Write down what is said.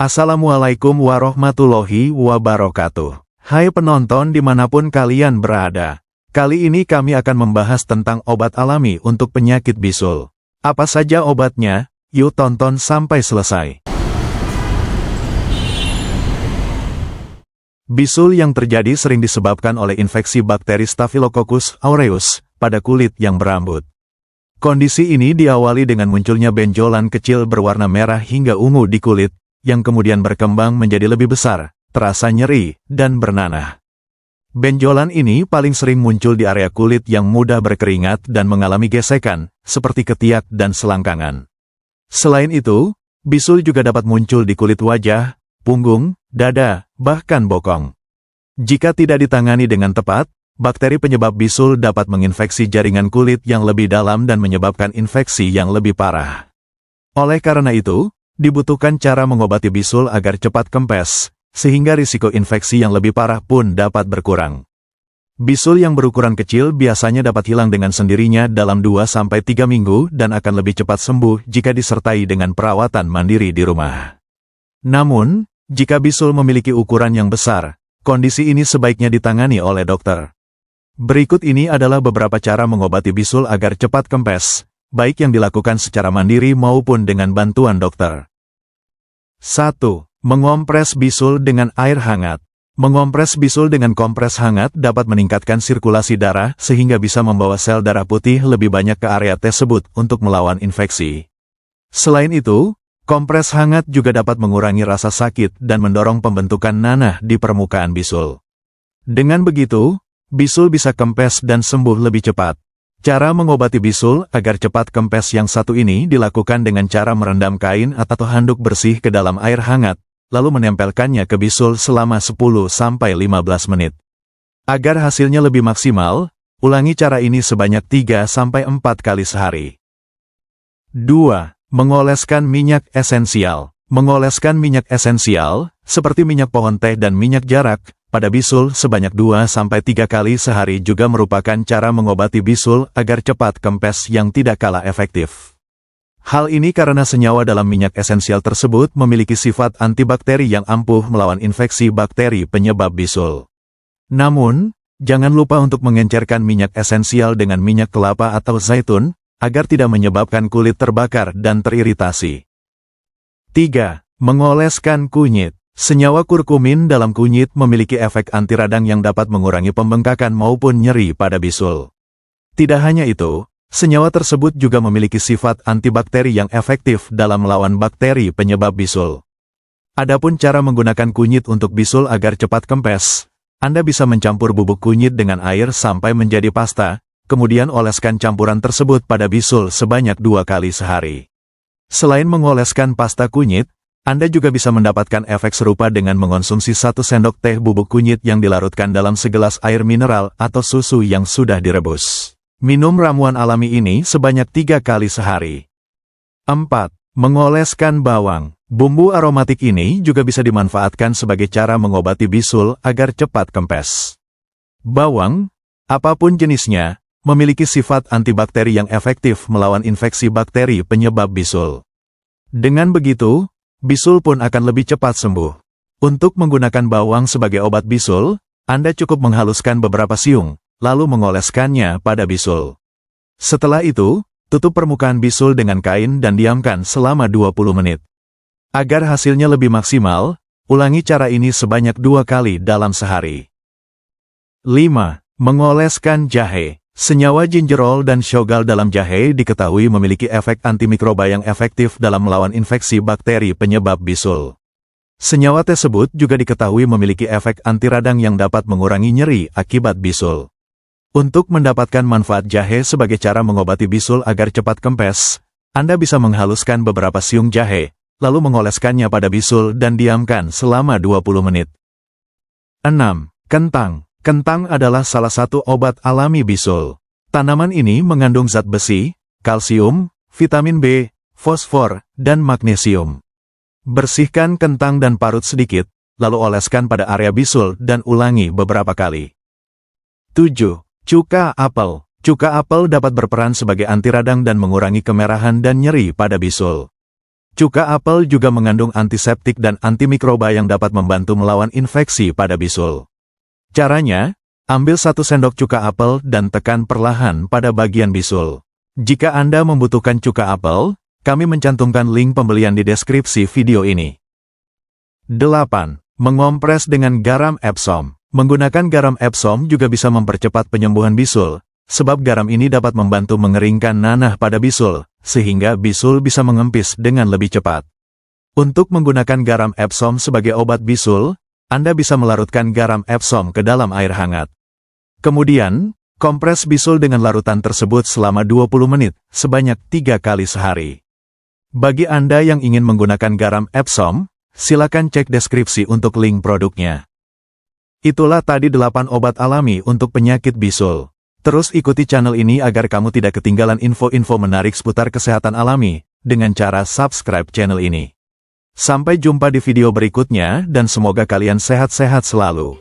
Assalamualaikum warahmatullahi wabarakatuh. Hai penonton dimanapun kalian berada. Kali ini kami akan membahas tentang obat alami untuk penyakit bisul. Apa saja obatnya? Yuk tonton sampai selesai. Bisul yang terjadi sering disebabkan oleh infeksi bakteri Staphylococcus aureus pada kulit yang berambut. Kondisi ini diawali dengan munculnya benjolan kecil berwarna merah hingga ungu di kulit, yang kemudian berkembang menjadi lebih besar, terasa nyeri, dan bernanah. Benjolan ini paling sering muncul di area kulit yang mudah berkeringat dan mengalami gesekan, seperti ketiak dan selangkangan. Selain itu, bisul juga dapat muncul di kulit wajah, punggung, dada, bahkan bokong. Jika tidak ditangani dengan tepat, bakteri penyebab bisul dapat menginfeksi jaringan kulit yang lebih dalam dan menyebabkan infeksi yang lebih parah. Oleh karena itu, dibutuhkan cara mengobati bisul agar cepat kempes, sehingga risiko infeksi yang lebih parah pun dapat berkurang. Bisul yang berukuran kecil biasanya dapat hilang dengan sendirinya dalam 2-3 minggu dan akan lebih cepat sembuh jika disertai dengan perawatan mandiri di rumah. Namun, jika bisul memiliki ukuran yang besar, kondisi ini sebaiknya ditangani oleh dokter. Berikut ini adalah beberapa cara mengobati bisul agar cepat kempes, baik yang dilakukan secara mandiri maupun dengan bantuan dokter. 1. Mengompres bisul dengan air hangat. Mengompres bisul dengan kompres hangat dapat meningkatkan sirkulasi darah sehingga bisa membawa sel darah putih lebih banyak ke area tersebut untuk melawan infeksi. Selain itu, kompres hangat juga dapat mengurangi rasa sakit dan mendorong pembentukan nanah di permukaan bisul. Dengan begitu, bisul bisa kempes dan sembuh lebih cepat. Cara mengobati bisul agar cepat kempes yang satu ini dilakukan dengan cara merendam kain atau handuk bersih ke dalam air hangat, lalu menempelkannya ke bisul selama 10-15 menit. Agar hasilnya lebih maksimal, ulangi cara ini sebanyak 3-4 kali sehari. 2. Mengoleskan minyak esensial. Mengoleskan minyak esensial, seperti minyak pohon teh dan minyak jarak, pada bisul sebanyak 2-3 kali sehari juga merupakan cara mengobati bisul agar cepat kempes yang tidak kalah efektif. Hal ini karena senyawa dalam minyak esensial tersebut memiliki sifat antibakteri yang ampuh melawan infeksi bakteri penyebab bisul. Namun, jangan lupa untuk mengencerkan minyak esensial dengan minyak kelapa atau zaitun, agar tidak menyebabkan kulit terbakar dan teriritasi. 3. Mengoleskan kunyit. Senyawa kurkumin dalam kunyit memiliki efek anti radang yang dapat mengurangi pembengkakan maupun nyeri pada bisul. Tidak hanya itu, senyawa tersebut juga memiliki sifat antibakteri yang efektif dalam melawan bakteri penyebab bisul. Adapun cara menggunakan kunyit untuk bisul agar cepat kempes, Anda bisa mencampur bubuk kunyit dengan air sampai menjadi pasta, kemudian oleskan campuran tersebut pada bisul sebanyak 2 kali sehari. Selain mengoleskan pasta kunyit, Anda juga bisa mendapatkan efek serupa dengan mengonsumsi 1 sendok teh bubuk kunyit yang dilarutkan dalam segelas air mineral atau susu yang sudah direbus. Minum ramuan alami ini sebanyak 3 kali sehari. 4. Mengoleskan bawang. Bumbu aromatik ini juga bisa dimanfaatkan sebagai cara mengobati bisul agar cepat kempes. Bawang, apapun jenisnya, memiliki sifat antibakteri yang efektif melawan infeksi bakteri penyebab bisul. Dengan begitu, bisul pun akan lebih cepat sembuh. Untuk menggunakan bawang sebagai obat bisul, Anda cukup menghaluskan beberapa siung, lalu mengoleskannya pada bisul. Setelah itu, tutup permukaan bisul dengan kain dan diamkan selama 20 menit. Agar hasilnya lebih maksimal, ulangi cara ini sebanyak 2 kali dalam sehari. 5. Mengoleskan jahe. Senyawa gingerol dan shogal dalam jahe diketahui memiliki efek antimikroba yang efektif dalam melawan infeksi bakteri penyebab bisul. Senyawa tersebut juga diketahui memiliki efek anti radang yang dapat mengurangi nyeri akibat bisul. Untuk mendapatkan manfaat jahe sebagai cara mengobati bisul agar cepat kempes, Anda bisa menghaluskan beberapa siung jahe, lalu mengoleskannya pada bisul dan diamkan selama 20 menit. 6. Kentang. Kentang adalah salah satu obat alami bisul. Tanaman ini mengandung zat besi, kalsium, vitamin B, fosfor, dan magnesium. Bersihkan kentang dan parut sedikit, lalu oleskan pada area bisul dan ulangi beberapa kali. 7. Cuka apel. Cuka apel dapat berperan sebagai anti radang dan mengurangi kemerahan dan nyeri pada bisul. Cuka apel juga mengandung antiseptik dan antimikroba yang dapat membantu melawan infeksi pada bisul. Caranya, ambil 1 sendok cuka apel dan tekan perlahan pada bagian bisul. Jika Anda membutuhkan cuka apel, kami mencantumkan link pembelian di deskripsi video ini. 8. Mengompres dengan garam Epsom. Menggunakan garam Epsom juga bisa mempercepat penyembuhan bisul, sebab garam ini dapat membantu mengeringkan nanah pada bisul, sehingga bisul bisa mengempis dengan lebih cepat. Untuk menggunakan garam Epsom sebagai obat bisul, Anda bisa melarutkan garam Epsom ke dalam air hangat. Kemudian, kompres bisul dengan larutan tersebut selama 20 menit, sebanyak 3 kali sehari. Bagi Anda yang ingin menggunakan garam Epsom, silakan cek deskripsi untuk link produknya. Itulah tadi 8 obat alami untuk penyakit bisul. Terus ikuti channel ini agar kamu tidak ketinggalan info-info menarik seputar kesehatan alami, dengan cara subscribe channel ini. Sampai jumpa di video berikutnya dan semoga kalian sehat-sehat selalu.